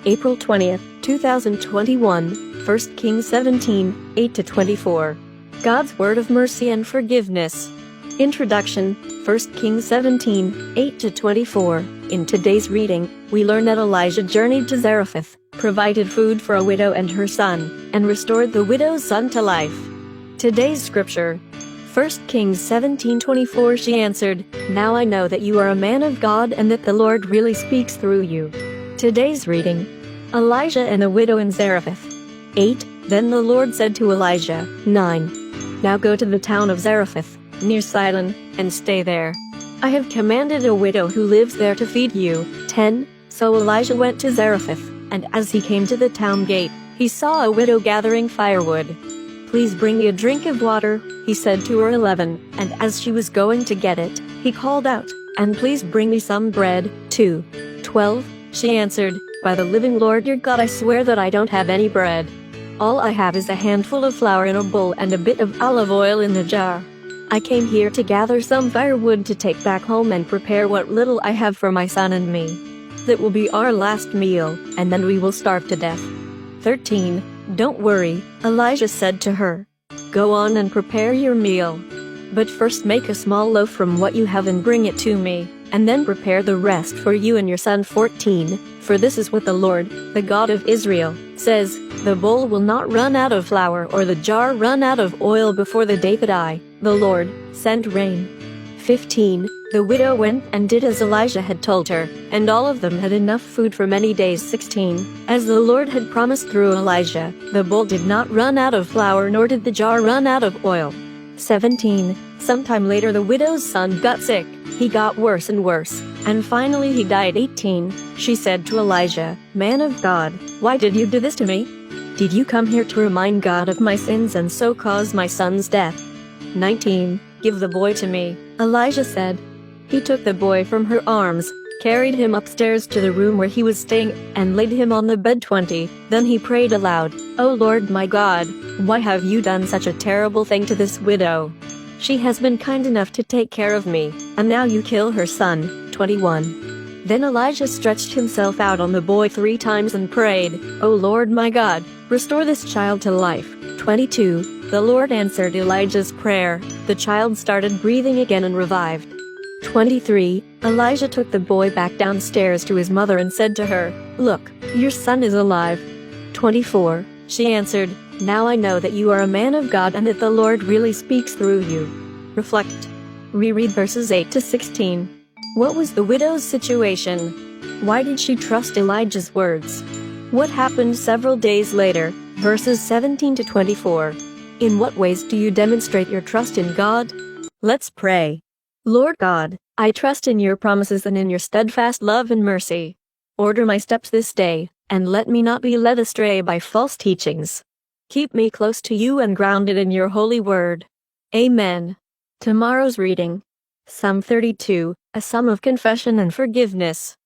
April 20th, 2021, 1 Kings 17, 8-24. God's Word of Mercy and Forgiveness. Introduction, 1 Kings 17, 8-24. In today's reading, we learn that Elijah journeyed to Zarephath, provided food for a widow and her son, and restored the widow's son to life. Today's scripture, 1 Kings 17:24. She answered, "Now I know that you are a man of God and that the Lord really speaks through you." Today's reading, Elijah and the widow in Zarephath. 8. Then the Lord said to Elijah, 9. Now go to the town of Zarephath, near Sidon, and stay there. I have commanded a widow who lives there to feed you. 10. So Elijah went to Zarephath, and as he came to the town gate, he saw a widow gathering firewood. "Please bring me a drink of water," he said to her. 11. And as she was going to get it, he called out, "And please bring me some bread, too." 12. She answered, "By the living Lord your God I swear that I don't have any bread. All I have is a handful of flour in a bowl and a bit of olive oil in the jar. I came here to gather some firewood to take back home and prepare what little I have for my son and me. That will be our last meal, and then we will starve to death." 13. Don't worry, Elijah said to her. Go on and prepare your meal. But first make a small loaf from what you have and bring it to me, and then prepare the rest for you and your son. 14. For this is what the Lord, the God of Israel, says, the bowl will not run out of flour or the jar run out of oil before the day that I, the Lord, send rain. 15. The widow went and did as Elijah had told her, and all of them had enough food for many days. 16. As the Lord had promised through Elijah, the bowl did not run out of flour nor did the jar run out of oil. 17. Sometime later the widow's son got sick. He got worse and worse, and finally he died. 18. She said to Elijah, "Man of God, why did you do this to me? Did you come here to remind God of my sins and so cause my son's death?" 19. Give the boy to me, Elijah said. He took the boy from her arms, carried him upstairs to the room where he was staying, and laid him on the bed. 20. Then he prayed aloud, "O Lord my God, why have you done such a terrible thing to this widow? She has been kind enough to take care of me, and now you kill her son." 21. Then Elijah stretched himself out on the boy 3 times and prayed, "O Lord my God, restore this child to life." 22. The Lord answered Elijah's prayer. The child started breathing again and revived. 23. Elijah took the boy back downstairs to his mother and said to her, "Look, your son is alive." 24. She answered, "Now I know that you are a man of God and that the Lord really speaks through you." Reflect. Reread verses 8-16. What was the widow's situation? Why did she trust Elijah's words? What happened several days later? Verses 17-24. In what ways do you demonstrate your trust in God? Let's pray. Lord God, I trust in your promises and in your steadfast love and mercy. Order my steps this day, and let me not be led astray by false teachings. Keep me close to you and grounded in your holy word. Amen. Tomorrow's reading. Psalm 32, a psalm of confession and forgiveness.